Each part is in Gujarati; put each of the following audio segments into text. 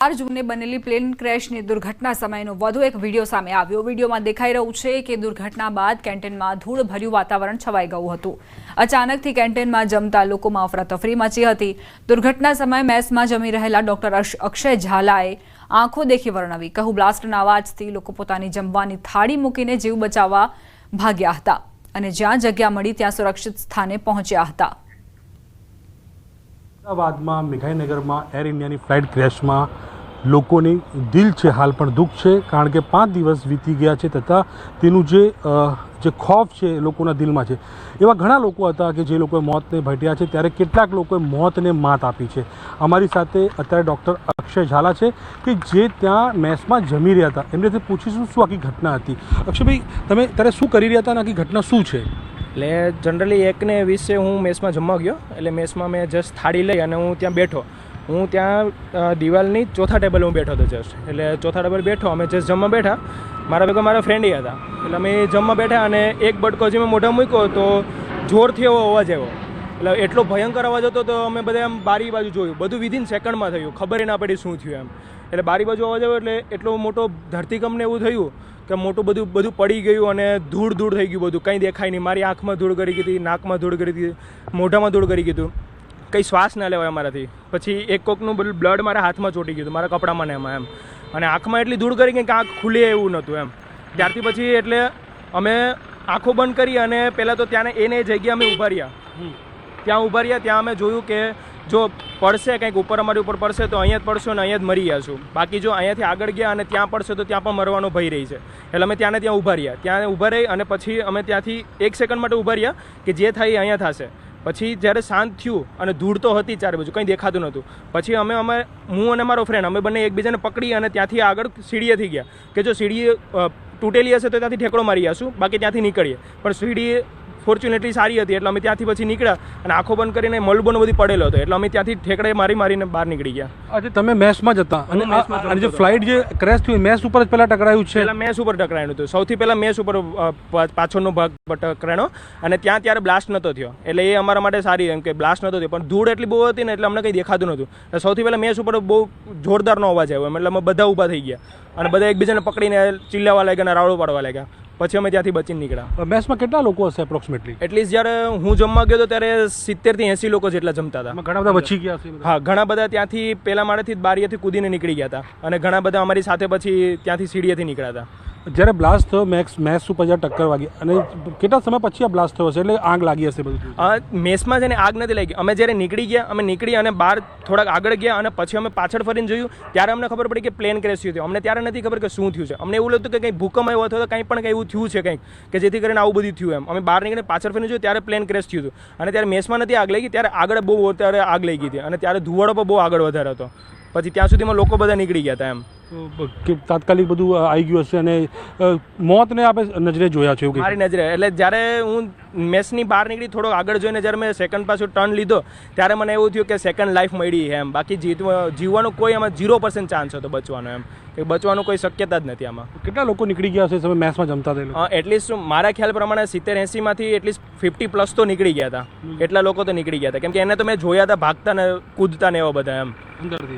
જૂને બનેલી પ્લેન ક્રેશની દુર્ઘટના સમયનો વધુ એક વિડીયો સામે આવ્યો। વિડીયોમાં દેખાઈ રહ્યું છે કે દુર્ઘટના બાદ કેન્ટીનમાં ધૂળભર્યું વાતાવરણ છવાઈ ગયું હતું। અચાનકથી કેન્ટીનમાં જમતા લોકોમાં અફરાતફરી મચી હતી। દુર્ઘટના સમયે મેસમાં જમી રહેલા ડોક્ટર અક્ષય ઝાલાએ આંખો દેખી વર્ણવી। કહું બ્લાસ્ટના અવાજથી લોકો પોતાની જમવાની થાળી મૂકીને જીવ બચાવવા ભાગ્યા હતા અને જ્યાં જગ્યા મળી ત્યાં સુરક્ષિત સ્થાને પહોંચ્યા હતા। અમદાવાદમાં મિઘાઈનગરમાં એર ઇન્ડિયાની ફ્લાઇટ ક્રેશમાં લોકોની દિલ છે હાલ પણ દુઃખ છે, કારણ કે 5 દિવસ વીતી ગયા છે તથા તેનું જે ખોફ છે લોકોના દિલમાં છે। એવા ઘણા લોકો હતા કે જે લોકોએ મોતને ભેટ્યા છે, ત્યારે કેટલાક લોકોએ મોતને માત આપી છે। અમારી સાથે અત્યારે ડૉક્ટર અક્ષય ઝાલા છે કે જે ત્યાં મેસમાં જમી રહ્યા હતા। એમનેથી પૂછીશું શું આખી ઘટના હતી। અક્ષયભાઈ, તમે ત્યારે શું કરી રહ્યા હતા અને આખી ઘટના શું છે? એટલે જનરલી 1:20 હું મેસમાં જમવા ગયો। એટલે મેસમાં મેં જસ્ટ થાળી લઈ અને હું ત્યાં બેઠો। હું ત્યાં દિવાલની ચોથા ટેબલ હું બેઠો હતો જસ્ટ। એટલે ચોથા ટેબલ બેઠો, અમે જસ્ટ જમવા બેઠા, મારા ભેગા મારા ફ્રેન્ડ હતા। એટલે અમે જમવા બેઠા અને એક બટકો જે મેં મોઢા મૂક્યો તો જોરથી એવો અવાજ આવ્યો। એટલે એટલો ભયંકર અવાજ હતો તો અમે બધા આમ બારી બાજુ જોયું, બધું વિધિન સેકન્ડમાં થયું, ખબર ના પડી શું થયું એમ। એટલે બારી બાજુ અવાજ આવ્યો એટલે એટલો મોટો ધરતીકંપને એવું થયું કે મોટું બધું પડી ગયું અને ધૂળ થઈ ગયું, બધું કંઈ દેખાય નહીં। મારી આંખમાં ધૂળ કરી ગઈ હતી, નાકમાં ધૂળ કરી હતી, મોઢામાં ધૂળ કરી ગયું, કંઈ શ્વાસ ના લેવાય અમારાથી। પછી એક કોકનું બ્લડ મારા હાથમાં ચોંટી ગયું, મારા કપડામાં ને એમાં એમ, અને આંખમાં એટલી ધૂળ કરી કે આંખ ખુલે એવું નહોતું એમ। ત્યારથી પછી એટલે અમે આંખો બંધ કરી અને પહેલાં તો ત્યાં એને જગ્યા અમે ઊભા રહ્યા। ત્યાં અમે જોયું કે જો પડશે કંઈક ઉપર, અમારી ઉપર પડશે તો અહીંયા જ પડશો ને અહીંયા જ મરી જશું। બાકી જો અહીંયાથી આગળ ગયા અને ત્યાં પડશે તો ત્યાં પણ મરવાનો ભય રહી છે। એટલે અમે ત્યાં ઊભા રહ્યા, ત્યાં ઊભા રહી અને પછી અમે ત્યાંથી 1 સેકન્ડ માટે ઊભા રહ્યા કે જે થાય અહીંયા થશે। પછી જ્યારે શાંત થયું અને ધૂળ તો હતી ચારે બાજુ, કંઈ દેખાતું નહોતું। પછી હું અને મારો ફ્રેન્ડ અમે બંને એકબીજાને પકડી અને ત્યાંથી આગળ સીડીએથી ગયા કે જો સીડી તૂટેલી હશે તો ત્યાંથી ઠેકડો મારી જશું, બાકી ત્યાંથી નીકળીએ। પણ સીડી ફોર્ચ્યુનેટલી સારી હતી એટલે અમે ત્યાંથી પછી નીકળ્યા અને આંખો બંધ કરીને મલબોનો બધી પડેલો હતો એટલે અમે ત્યાંથી ઠેકડે મારીને બહાર નીકળી ગયા। આજે તમે મેસમાં જ હતા અને જે ફ્લાઇટ જે ક્રેશ થયું મેસ ઉપર જ પહેલાં ટકરાયું છે? પહેલાં મેસ ઉપર ટકરાયું હતું, સૌથી પહેલાં મેસ ઉપર પાછળનો ભાગ ટકરાયો અને ત્યારે બ્લાસ્ટ નહોતો થયો। એટલે એ અમારા માટે સારી એમ કે બ્લાસ્ટ નહોતો થયો, પણ ધૂળ એટલી બહુ હતી ને એટલે અમને કંઈ દેખાતું નહોતું। સૌથી પહેલાં મેસ ઉપર બહુ જોરદારનો અવાજ આવ્યો, એટલે અમે બધા ઊભા થઈ ગયા અને બધા એકબીજાને પકડીને ચિલ્લાવા લાગ્યા અને રાવડો પાડવા લાગ્યા। પછી અમે ત્યાંથી બચીને નીકળ્યા। મેસમાં કેટલા લોકો હશે એપ્રોક્સિમેટલી? એટલીસ્ટ જ્યારે હું જમવા ગયો તો ત્યારે 70 થી 80 લોકો જેટલા જમતા હતા। ઘણા બધા બચી ગયા હશે? હા, ઘણા બધા ત્યાંથી પહેલા માળેથી બારીએથી કૂદીને નીકળી ગયા હતા અને ઘણા બધા અમારી સાથે પછી ત્યાંથી સીડીએથી નીકળ્યા હતા। જ્યારે બ્લાસ્ટ થયો મેસ ઉપર જ્યારે ટક્કર વાગી અને કેટલા સમય પછી આ બ્લાસ્ટ થયો હશે, એટલે આગ લાગી હશે બધું? મેસમાં છે ને આગ નથી લાગી। અમે જ્યારે અમે નીકળી અને બહાર થોડાક આગળ ગયા અને પછી અમે પાછળ ફરીને જોયું ત્યારે અમને ખબર પડી કે પ્લેન ક્રેશ થયું। અમને ત્યારે નથી ખબર કે શું થયું છે, અમને એવું લાગતું કે કંઈ ભૂકંપ આવ્યો અથવા કંઈ પણ કંઈ એવું થયું છે કંઈક કે જેથી કરીને આવું બધું થયું એમ। અમે બહાર નીકળીને પાછળ ફરીને જોયું ત્યારે પ્લેન ક્રેશ થયું હતું અને ત્યારે મેસમાં નથી આગ લાગી, ત્યારે આગળ બહુ અત્યારે આગ લાગી હતી અને ત્યારે ધુવાડો પણ બહુ આગળ વધારે હતો। પછી ત્યાં સુધીમાં લોકો બધા નીકળી ગયા હતા એમ। તાત્કાલિક બધું આવી ગયું હશે અને મોતને આપણે નજરે જોયા છે? મારી નજરે એટલે જ્યારે હું મેસની બહાર નીકળી થોડો આગળ જોઈને જ્યારે મેં સેકન્ડ પાછું ટર્ન લીધો ત્યારે મને એવું થયું કે સેકન્ડ લાઈફ મળી એમ। બાકી જીવવાનો કોઈ આમાં 0% ચાન્સ હતો બચવાનો એમ, કે બચવાનું કોઈ શક્યતા જ નથી આમાં। કેટલા લોકો નીકળી ગયા હશે તમે મેસમાં જમતા હતા? એટલીસ્ટ મારા ખ્યાલ પ્રમાણે 70-80 માંથી એટલીસ્ટ 50+ તો નીકળી ગયા હતા, એટલા લોકો તો નીકળી ગયા હતા, કેમ કે એને તો મેં જોયા હતા ભાગતા ને કૂદતા ને એવા બધા એમ।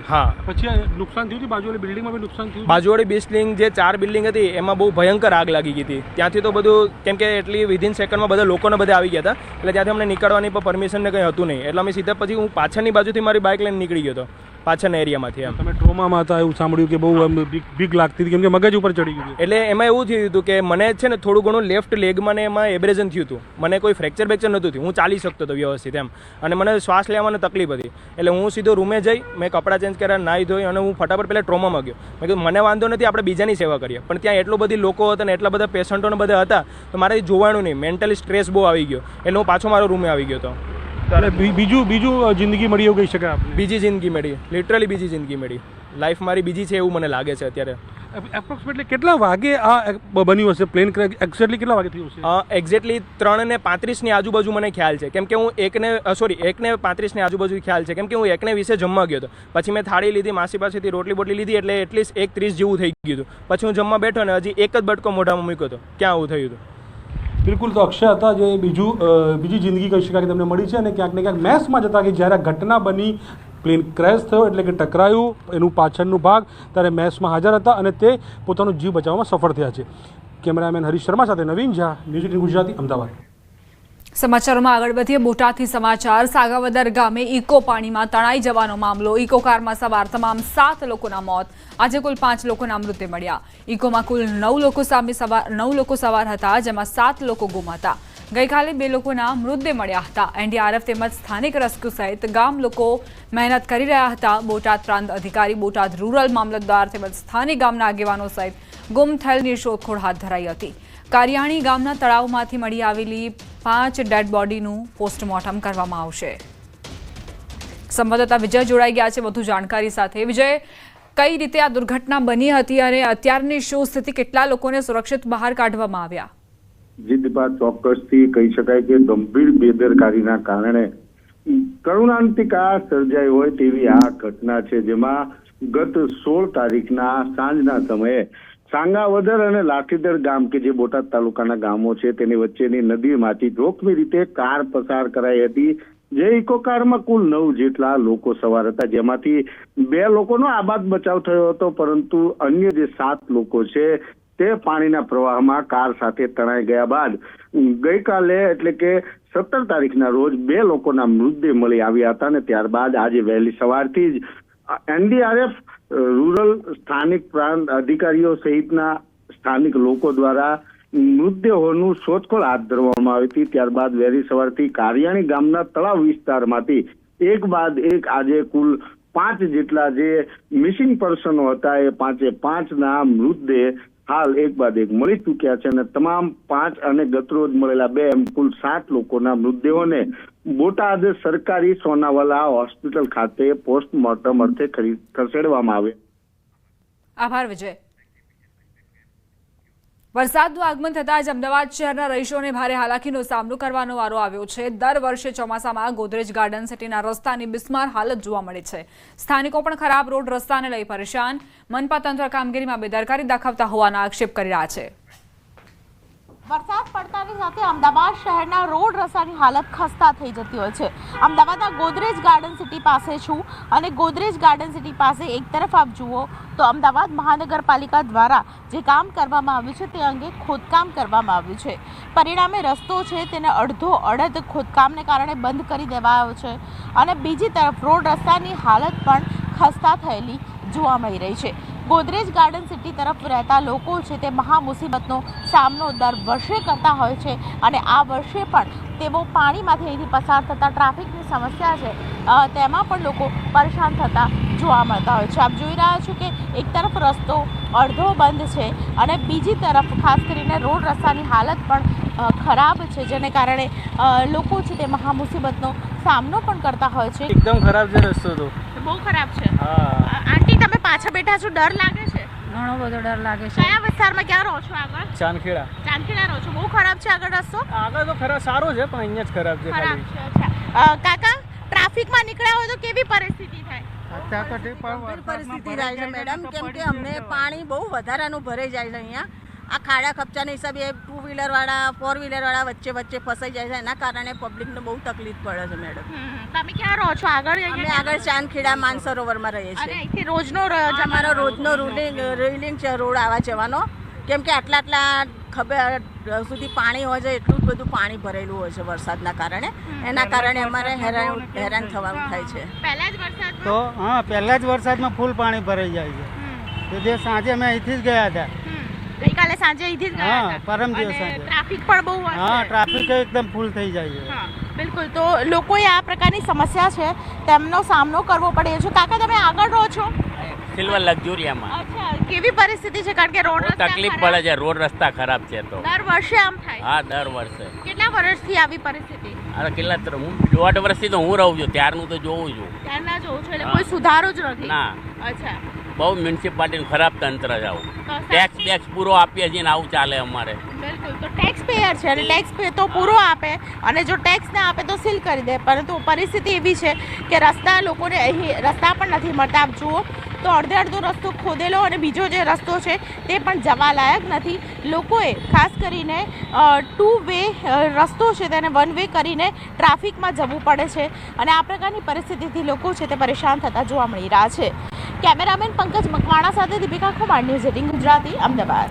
હા, પછી નુકસાન થયું? બાજુવાળી બિલ્ડિંગમાં બી નુકસાન થયું? બાજુવાળી બિલ્ડિંગ જે 4 બિલ્ડિંગ હતી એમાં બહુ ભયંકર આગ લાગી ગઈ હતી। ત્યાંથી તો બધું કેમ કે એટલી વિધિન સેકન્ડમાં બધા લોકોને બધા આવી ગયા હતા એટલે ત્યાંથી અમને નીકળવાની પણ પરમિશન ને કંઈ હતું નહીં, એટલે અમે સીધા પછી હું પાછળની બાજુથી મારી બાઇક લઈને નીકળી ગયો હતો પાછળના એરિયામાંથી એમ। તમે ટ્રોમામાં હતા એવું સાંભળ્યું કે બહુ બીક લાગતી હતી કેમ કે મગજ ઉપર ચડી ગયું? એટલે એમાં એવું થયું હતું કે મને છે ને થોડું ઘણું લેફ્ટ લેગમાં ને એમાં એબ્રેઝન થયું હતું, મને કોઈ ફ્રેક્ચર નહોતું થયું, હું ચાલી શકતો હતો વ્યવસ્થિત એમ, અને મને શ્વાસ લેવામાં તકલીફ હતી। એટલે હું સીધો રૂમે જઈ મેં કપડાં ચેન્જ કર્યા, નાહી ધોઈ અને હું ફટાફટ પહેલાં ટ્રોમામાં ગયો। મેં કીધું મને વાંધો નથી, આપણે બીજાની સેવા કરીએ, પણ ત્યાં એટલો બધી લોકો હતા ને એટલા બધા પેશન્ટોને બધા હતા તો મારાથી જોવાનું નહીં, મેન્ટલી સ્ટ્રેસ બહુ આવી ગયો એટલે હું પાછો મારો રૂમે આવી ગયો હતો। બીજું જિંદગી મળી એવું કહી શકાય? બીજી જિંદગી મળી, લિટરલી બીજી જિંદગી મળી, લાઈફ મારી બીજી છે એવું મને લાગે છે અત્યારે। એપ્રોક્સિમેટલી કેટલા વાગે આ બન્યું હશે પ્લેન ક્રેશ? એક્ઝેક્ટલી કેટલા વાગે થયું હશે? એક્ઝેક્ટલી 3:35 ની આજુબાજુ મને ખ્યાલ છે, કેમ કે હું 1:35 ની આજુબાજુ ખ્યાલ છે, કેમ કે હું 1:20 જમવા ગયો હતો, પછી મેં થાળી લીધી, માસી પાસેથી રોટલી બોટલી લીધી એટલે એટલીસ્ટ 1:30 જેવું થઈ ગયું હતું। પછી હું જમવા બેઠો ને હજી એક જ બટકો મોઢામાં મૂક્યો હતો, ક્યાં આવું થયું હતું। બિલકુલ, તો અક્ષય હતા જે બીજી જિંદગી કહી શકાય કે તમને મળી છે અને ક્યાંક ને ક્યાંક મેસમાં જતા કે જ્યારે ઘટના બની પ્લેન ક્રેશ થયો એટલે કે ટકરાયું એનું પાછળનું ભાગ ત્યારે મેચમાં હાજર હતા અને તે પોતાનો જીવ બચાવવામાં સફળ થયા છે. કેમેરામેન હરીશ શર્મા સાથે નવીન ઝા, ન્યૂઝ 18 ગુજરાતી, અમદાવાદ. સમાચારોમાં આગળ વધીએ. બોટાદથી સમાચાર. સાગાવદર ગામે ઇકો પાણીમાં તણાઈ જવાનો મામલો. ઇકો કારમાં સવાર તમામ 7 લોકોના મોત. આજે કુલ 5 લોકોના મૃત્યુ મળ્યા. ઇકોમાં કુલ 9 લોકો સવાર હતા, જેમાં 7 લોકો ગુમ હતા. ગઈકાલે 2 લોકોના મૃતદેહ મળ્યા હતા. એનડીઆરએફ તેમજ સ્થાનિક રેસ્ક્યુ સહિત ગામ લોકો મહેનત કરી રહ્યા હતા. બોટાદ પ્રાંત અધિકારી, બોટાદ રૂરલ મામલતદાર તેમજ સ્થાનિક ગામના આગેવાનો સહિત ગુમ થયેલની શોધખોળ હાથ ધરાઈ હતી. કારિયાણી ગામના તળાવમાંથી મળી આવેલી 5 ડેડ બોડીનું પોસ્ટમોર્ટમ કરવામાં આવશે. સંવાદદાતા વિજય જોડાઈ ગયા છે વધુ જાણકારી સાથે. વિજય, કઈ રીતે આ દુર્ઘટના બની હતી અને અત્યારની શું સ્થિતિ? કેટલા લોકોને સુરક્ષિત બહાર કાઢવામાં આવ્યા? જીતપા ચોક્કસથી કહી શકાય કે ગંભીર બેદરકારીના કારણે કરુણાંતિકા સર્જાઈ હોય તેવી આ ઘટના છે, જેમાં ગત 16 તારીખના સાંજના સમયે સાંગાવદર અને લાઠીદર ગામ કે જે બોટાદ તાલુકાના ગામો છે તેની વચ્ચેની નદીમાંથી જોખમી રીતે કાર પસાર કરાઈ હતી. જે ઇકો કારમાં કુલ 9 જેટલા લોકો સવાર હતા, જેમાંથી 2 લોકોનો આબાદ બચાવ થયો હતો, પરંતુ અન્ય જે 7 લોકો છે તે પાણીના પ્રવાહમાં કાર સાથે તણાઈ ગયા બાદ ગઈકાલે એટલે કે 17 તારીખના રોજ 2 લોકોના મૃતદેહ મળી આવ્યા હતા અને ત્યારબાદ આજે વહેલી સવારથી જ એનડીઆરએફ, રૂરલ, સ્થાનિક પ્રાંત અધિકારીઓ સહિતના સ્થાનિક લોકો દ્વારા મૃતદેહોનું શોધખોળ હાથ ધરવામાં આવી હતી. ત્યારબાદ વહેલી સવારથી કારિયાણી ગામના તળાવ વિસ્તારમાંથી એક બાદ એક આજે કુલ 5 જેટલા જે મિસિંગ પર્સનો હતા એ 5ના મૃતદેહ હાલ એક બાદ એક મળી ચૂક્યા છે અને તમામ 5 અને ગતરોજ મળેલા 2 એમ કુલ 7 લોકોના મૃતદેહોને બોટાદ સરકારી સોનાવાલા હોસ્પિટલ ખાતે પોસ્ટમોર્ટમ અર્થે ખસેડવામાં આવ્યા. આભાર વિજય. વરસાદનું આગમન થતાં જ અમદાવાદ શહેરના રહીશોને ભારે હાલાકીનો સામનો કરવાનો વારો આવ્યો છે. દર વર્ષે ચોમાસામાં ગોદરેજ ગાર્ડન સિટીના રસ્તાની બિસ્માર હાલત જોવા મળે છે. સ્થાનિકો પણ ખરાબ રોડ રસ્તાને લઈ પરેશાન. મનપા તંત્ર કામગીરીમાં બેદરકારી દાખવતા હોવાના આક્ષેપ કરી રહ્યા છે. વરસાદ પડતાની સાથે અમદાવાદ શહેરના રોડ રસ્તાની હાલત ખસ્તા થઈ જતી હોય છે. અમદાવાદના ગોદરેજ ગાર્ડન સિટી પાસે છું અને ગોદરેજ ગાર્ડન સિટી પાસે એક તરફ આપ જુઓ તો અમદાવાદ મહાનગરપાલિકા દ્વારા જે કામ કરવામાં આવ્યું છે તે અંગે ખોદકામ કરવામાં આવ્યું છે. પરિણામે રસ્તો છે તેને અડધો અડધ ખોદકામને કારણે બંધ કરી દેવાયો છે અને બીજી તરફ રોડ રસ્તાની હાલત પણ ખસ્તા થયેલી જોવા મળી રહી છે. ગોદરેજ ગાર્ડન સિટી તરફ રહેતા લોકો છે તે મહા મુસીબતનો સામનો દર વર્ષે કરતા હોય છે અને આ વર્ષે પણ તેઓ પાણીમાંથી અહીંથી પસાર થતા ટ્રાફિકની સમસ્યા છે તેમાં પણ લોકો પરેશાન થતા જોવા મળતા હોય છે. આપ જોઈ રહ્યા છો કે એક તરફ રસ્તો અડધો બંધ છે અને બીજી તરફ ખાસ કરીને રોડ રસ્તાની હાલત પણ ખરાબ છે, જેને કારણે લોકો છે તે મહા મુસીબતનો સામનો પણ કરતા હોય છે. એકદમ ખરાબ છે રસ્તો તો બહુ ખરાબ છે. હા આંટી, તમે પાછળ બેઠા છો, ડર લાગે છે? ઘણો બધો ડર લાગે છે. કયા વિસ્તારમાં ક્યાં રહો છો? આગળ ચાંદખેડા. ચાંદખેડા રહો છો. બહુ ખરાબ છે આગળ રસ્તો? આગળ તો ખરાબ સારો છે પણ અહીંયા જ ખરાબ છે ખરાબ ખાલી. છે. અચ્છા કાકા, ટ્રાફિકમાં નીકળ્યા હોય તો કેવી પરિસ્થિતિ થાય? ગંભીર પરિસ્થિતિ થાય છે મેડમ, કેમ કે અમને પાણી બહુ વધારાનું ભરાઈ જાય છે અહીંયા. આ ખાડા ખપચાના હિસાબે 2 વ્હીલર વાળા 4 વ્હીલર વાળા વચ્ચે ફસાઈ જાય છે. એના કારણે પબ્લિકને બહુ તકલીફ પડે છે મેડમ. તમે ક્યાં રહો છો? આગળ અમે આગળ ચાંદખેડા માનસરોવરમાં રહીએ અને છીએ. અહીંથી રોજનો અમારો રોજનો રૂલિંગ છે રોડ આવવા જવાનો, કેમ કે આટલા ખબર સુધી પાણી હોય છે, એટલું જ બધું પાણી ભરેલું હોય છે વરસાદના કારણે. એના કારણે અમારે હેરાન થવાનું થાય છે. પહેલા જ વરસાદ તો હા, પહેલા જ વરસાદમાં ફૂલ પાણી ભરાઈ જાય છે. તો જે સાંજે અમે અહીંથી જ ગયા હતા. ગઈકાલે સાંજે અહીંથી જ ગયા હા, હતા. પરમ દિવસ અને સાંજે. ટ્રાફિક પણ બહુ હશે. હા, ટ્રાફિક એકદમ ફૂલ થઈ જાય છે. હા, બિલકુલ. તો લોકોએ આ પ્રકારની સમસ્યા છે તેમનો સામનો કરવો પડે છે. કાકા, તમે આગળ રહો છો? સિલ્વર લક્ઝુરિયામાં. અચ્છા, કેવી પરિસ્થિતિ છે? કારણ કે રોડ રસ્તા તકલીફ ખરાબ. પડે છે, રોડ રસ્તા ખરાબ છે તો. દર વર્ષે આમ થાય? હા, દર વર્ષે. કેટલા વર્ષથી આવી પરિસ્થિતિ? અરે કેટલા હું 1.5 વર્ષથી તો હું રહું છું, ત્યારનું તો જોઉં છું. ત્યારના જોઉં છું એટલે હા. કોઈ સુધારો જ નથી. ના, અચ્છા. બહુ મ્યુનિસિપાલિટીનું ખરાબ તંત્ર છે આવું. તો ટેક્સ પૂરો આપીએ છીએ ને આવું ચાલે અમારે. બિલકુલ. તો ટેક્સ પેયર છે અને ટેક્સ પે તો પૂરો આપે અને જો ટેક્સ ના આપે તો સીલ કરી દે. પરંતુ પરિસ્થિતિ એવી છે કે રસ્તા લોકોને અહીં રસ્તા પણ નથી મળતા. આપ જુઓ તો અડધો રસ્તો ખોદેલો અને બીજો જે રસ્તો છે તે પણ જવાલાયક નથી. લોકોએ ખાસ કરીને 2 વે રસ્તો છે તેને 1 વે કરીને ટ્રાફિકમાં જવું પડે છે અને આ પ્રકારની પરિસ્થિતિથી લોકો છે તે પરેશાન થતા જોવા મળી રહ્યા છે. કેમેરામેન પંકજ મકવાણા સાથે દીપિકા કુમાર, ન્યૂઝ 18 ગુજરાતી, અમદાવાદ.